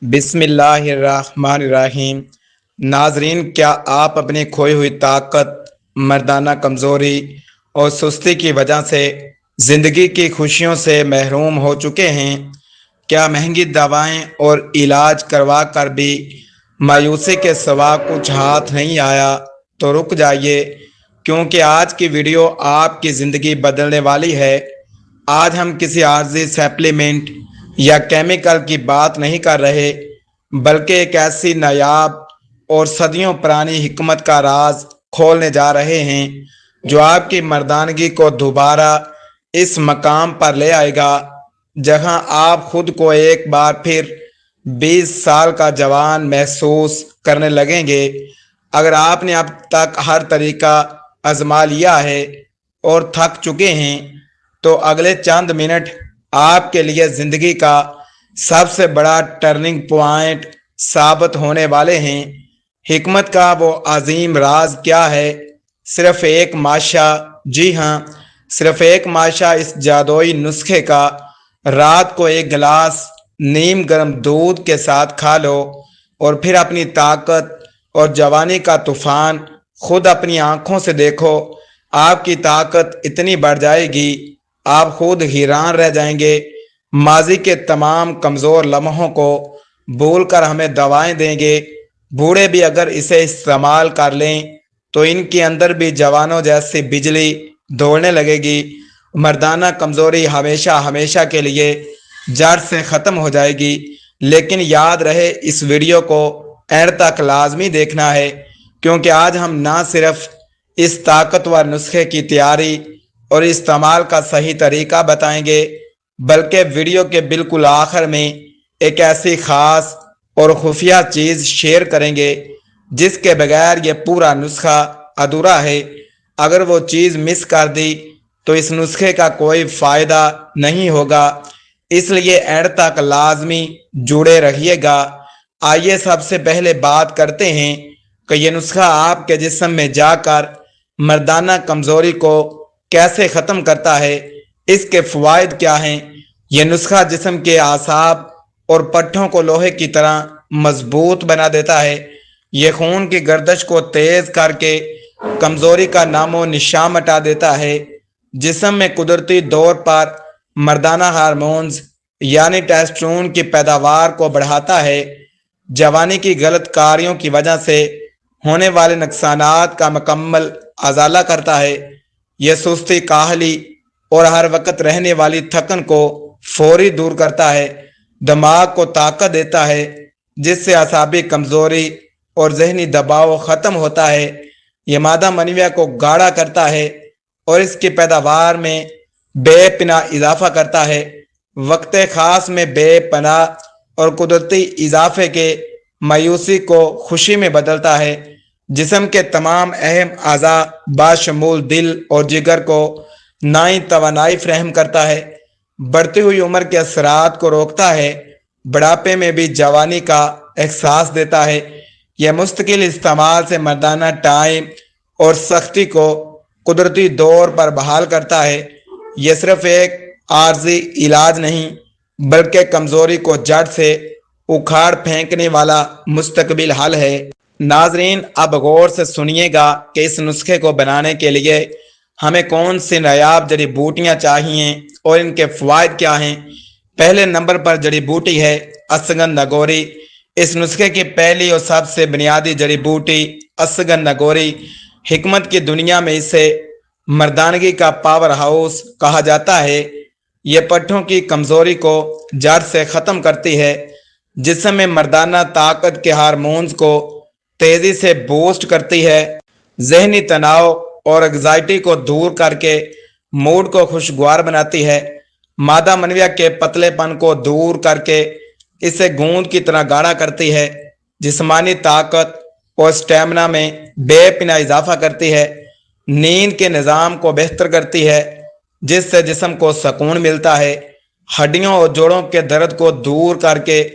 بسم اللہ الرحمن الرحیم۔ ناظرین، کیا آپ اپنی کھوئی ہوئی طاقت، مردانہ کمزوری اور سستی کی وجہ سے زندگی کی خوشیوں سے محروم ہو چکے ہیں؟ کیا مہنگی دوائیں اور علاج کروا کر بھی مایوسی کے سوا کچھ ہاتھ نہیں آیا؟ تو رک جائیے، کیونکہ آج کی ویڈیو آپ کی زندگی بدلنے والی ہے۔ آج ہم کسی عارضی سپلیمنٹ یا کیمیکل کی بات نہیں کر رہے، بلکہ ایک ایسی نایاب اور صدیوں پرانی حکمت کا راز کھولنے جا رہے ہیں جو آپ کی مردانگی کو دوبارہ اس مقام پر لے آئے گا جہاں آپ خود کو ایک بار پھر 20 سال کا جوان محسوس کرنے لگیں گے۔ اگر آپ نے اب تک ہر طریقہ آزما لیا ہے اور تھک چکے ہیں، تو اگلے چند منٹ آپ کے لیے زندگی کا سب سے بڑا ٹرننگ پوائنٹ ثابت ہونے والے ہیں۔ حکمت کا وہ عظیم راز کیا ہے؟ صرف ایک ماشا، جی ہاں، صرف ایک ماشا اس جادوئی نسخے کا۔ رات کو ایک گلاس نیم گرم دودھ کے ساتھ کھا لو اور پھر اپنی طاقت اور جوانی کا طوفان خود اپنی آنکھوں سے دیکھو۔ آپ کی طاقت اتنی بڑھ جائے گی، آپ خود حیران رہ جائیں گے۔ ماضی کے تمام کمزور لمحوں کو بھول کر ہمیں دوائیں دیں گے۔ بوڑھے بھی اگر اسے استعمال کر لیں تو ان کے اندر بھی جوانوں جیسی بجلی دوڑنے لگے گی۔ مردانہ کمزوری ہمیشہ ہمیشہ کے لیے جڑ سے ختم ہو جائے گی۔ لیکن یاد رہے، اس ویڈیو کو اینڈ تک لازمی دیکھنا ہے، کیونکہ آج ہم نہ صرف اس طاقتور نسخے کی تیاری اور استعمال کا صحیح طریقہ بتائیں گے، بلکہ ویڈیو کے بالکل آخر میں ایک ایسی خاص اور خفیہ چیز شیئر کریں گے جس کے بغیر یہ پورا نسخہ ادھورا ہے۔ اگر وہ چیز مس کر دی تو اس نسخے کا کوئی فائدہ نہیں ہوگا، اس لیے اینڈ تک لازمی جڑے رہیے گا۔ آئیے سب سے پہلے بات کرتے ہیں کہ یہ نسخہ آپ کے جسم میں جا کر مردانہ کمزوری کو کیسے ختم کرتا ہے، اس کے فوائد کیا ہیں۔ یہ نسخہ جسم کے اعصاب اور پٹھوں کو لوہے کی طرح مضبوط بنا دیتا ہے۔ یہ خون کی گردش کو تیز کر کے کمزوری کا نام و نشان مٹا دیتا ہے۔ جسم میں قدرتی طور پر مردانہ ہارمونز یعنی ٹیسٹوسٹیرون کی پیداوار کو بڑھاتا ہے۔ جوانی کی غلط کاریوں کی وجہ سے ہونے والے نقصانات کا مکمل ازالہ کرتا ہے۔ یہ سستی، کاہلی اور ہر وقت رہنے والی تھکن کو فوری دور کرتا ہے۔ دماغ کو طاقت دیتا ہے، جس سے اعصابی کمزوری اور ذہنی دباؤ ختم ہوتا ہے۔ یہ مادہ منویہ کو گاڑھا کرتا ہے اور اس کی پیداوار میں بے پناہ اضافہ کرتا ہے۔ وقت خاص میں بے پناہ اور قدرتی اضافے کے مایوسی کو خوشی میں بدلتا ہے۔ جسم کے تمام اہم اعضاء بشمول دل اور جگر کو نئی توانائی فراہم کرتا ہے۔ بڑھتی ہوئی عمر کے اثرات کو روکتا ہے۔ بڑھاپے میں بھی جوانی کا احساس دیتا ہے۔ یہ مستقل استعمال سے مردانہ ٹائم اور سختی کو قدرتی طور پر بحال کرتا ہے۔ یہ صرف ایک عارضی علاج نہیں، بلکہ کمزوری کو جڑ سے اکھاڑ پھینکنے والا مستقبل حل ہے۔ ناظرین، اب غور سے سنیے گا کہ اس نسخے کو بنانے کے لیے ہمیں کون سی نایاب جڑی بوٹیاں چاہیے اور ان کے فوائد کیا ہیں۔ پہلے نمبر پر جڑی بوٹی ہے اشگن ناگوری۔ اس نسخے کی پہلی اور سب سے بنیادی جڑی بوٹی اشگن ناگوری۔ حکمت کی دنیا میں اسے مردانگی کا پاور ہاؤس کہا جاتا ہے۔ یہ پٹھوں کی کمزوری کو جڑ سے ختم کرتی ہے، جسم میں مردانہ طاقت کے ہارمونز کو تیزی سے بوسٹ کرتی ہے، ذہنی تناؤ اور انگزائٹی کو دور کر کے موڈ کو خوشگوار بناتی ہے، مادہ منویہ کے پتلے پن کو دور کر کے اسے گوند کی طرح گاڑھا کرتی ہے، جسمانی طاقت اور اسٹیمنا میں بے پناہ اضافہ کرتی ہے، نیند کے نظام کو بہتر کرتی ہے، جس سے جسم کو سکون ملتا ہے، ہڈیوں اور جوڑوں کے درد کو دور کر کے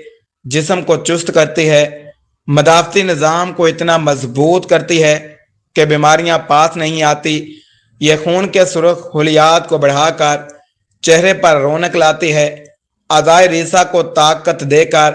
جسم کو چست کرتی ہے، مدافعتی نظام کو اتنا مضبوط کرتی ہے کہ بیماریاں پاس نہیں آتی۔ یہ خون کے سرخ خلیات کو بڑھا کر چہرے پر رونق لاتی ہے، اعضائے ریسہ کو طاقت دے کر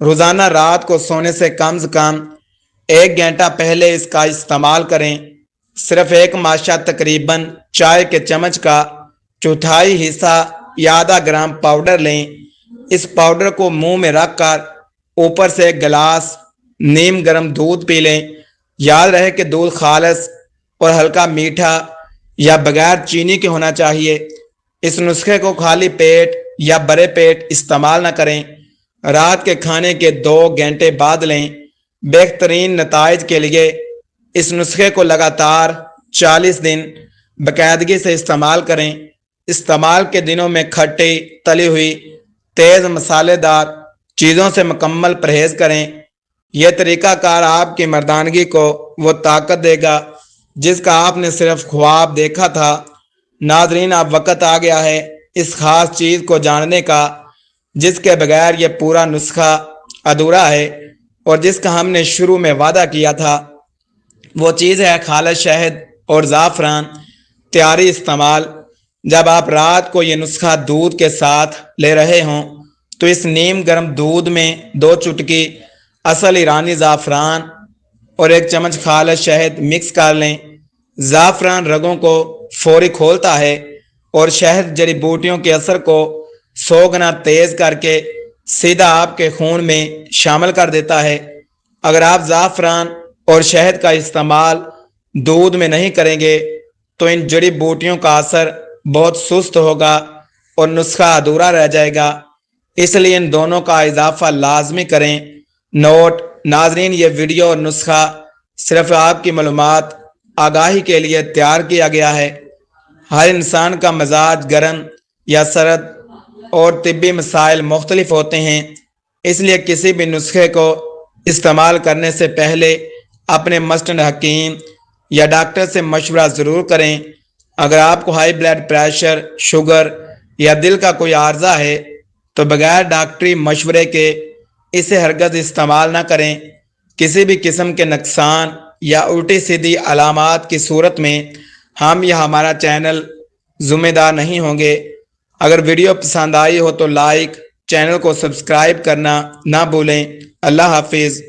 روزانہ رات کو سونے سے کم از کم 1 گھنٹہ پہلے اس کا استعمال کریں۔ صرف ایک ماشا تقریباً چائے کے چمچ کا چوتھائی حصہ یا آدھا گرام پاؤڈر لیں۔ اس پاؤڈر کو منہ میں رکھ کر اوپر سے ایک گلاس نیم گرم دودھ پی لیں۔ یاد رہے کہ دودھ خالص اور ہلکا میٹھا یا بغیر چینی کے ہونا چاہیے۔ اس نسخے کو خالی پیٹ یا برے پیٹ استعمال نہ کریں۔ رات کے کھانے کے 2 گھنٹے بعد لیں۔ بہترین نتائج کے لیے اس نسخے کو لگاتار 40 دن باقاعدگی سے استعمال کریں۔ استعمال کے دنوں میں کھٹی، تلی ہوئی، تیز مسالے دار چیزوں سے مکمل پرہیز کریں۔ یہ طریقہ کار آپ کی مردانگی کو وہ طاقت دے گا جس کا آپ نے صرف خواب دیکھا تھا۔ ناظرین، اب وقت آ گیا ہے اس خاص چیز کو جاننے کا جس کے بغیر یہ پورا نسخہ ادھورا ہے اور جس کا ہم نے شروع میں وعدہ کیا تھا۔ وہ چیز ہے خالص شہد اور زعفران۔ تیاری استعمال: جب آپ رات کو یہ نسخہ دودھ کے ساتھ لے رہے ہوں تو اس نیم گرم دودھ میں 2 چٹکی اصل ایرانی زعفران اور 1 چمچ خالص شہد مکس کر لیں۔ زعفران رگوں کو فوری کھولتا ہے اور شہد جڑی بوٹیوں کے اثر کو 100 گنا تیز کر کے سیدھا آپ کے خون میں شامل کر دیتا ہے۔ اگر آپ زعفران اور شہد کا استعمال دودھ میں نہیں کریں گے تو ان جڑی بوٹیوں کا اثر بہت سست ہوگا اور نسخہ ادھورا رہ جائے گا۔ اس لیے ان دونوں کا اضافہ لازمی کریں۔ نوٹ: ناظرین، یہ ویڈیو اور نسخہ صرف آپ کی معلومات آگاہی کے لیے تیار کیا گیا ہے۔ ہر انسان کا مزاج گرم یا سرد اور طبی مسائل مختلف ہوتے ہیں، اس لیے کسی بھی نسخے کو استعمال کرنے سے پہلے اپنے مسٹرڈ حکیم یا ڈاکٹر سے مشورہ ضرور کریں۔ اگر آپ کو ہائی بلڈ پریشر، شوگر یا دل کا کوئی عارضہ ہے تو بغیر ڈاکٹری مشورے کے اسے ہرگز استعمال نہ کریں۔ کسی بھی قسم کے نقصان یا الٹی سیدھی علامات کی صورت میں ہم یا ہمارا چینل ذمہ دار نہیں ہوں گے۔ اگر ویڈیو پسند آئی ہو تو لائک، چینل کو سبسکرائب کرنا نہ بھولیں۔ اللہ حافظ۔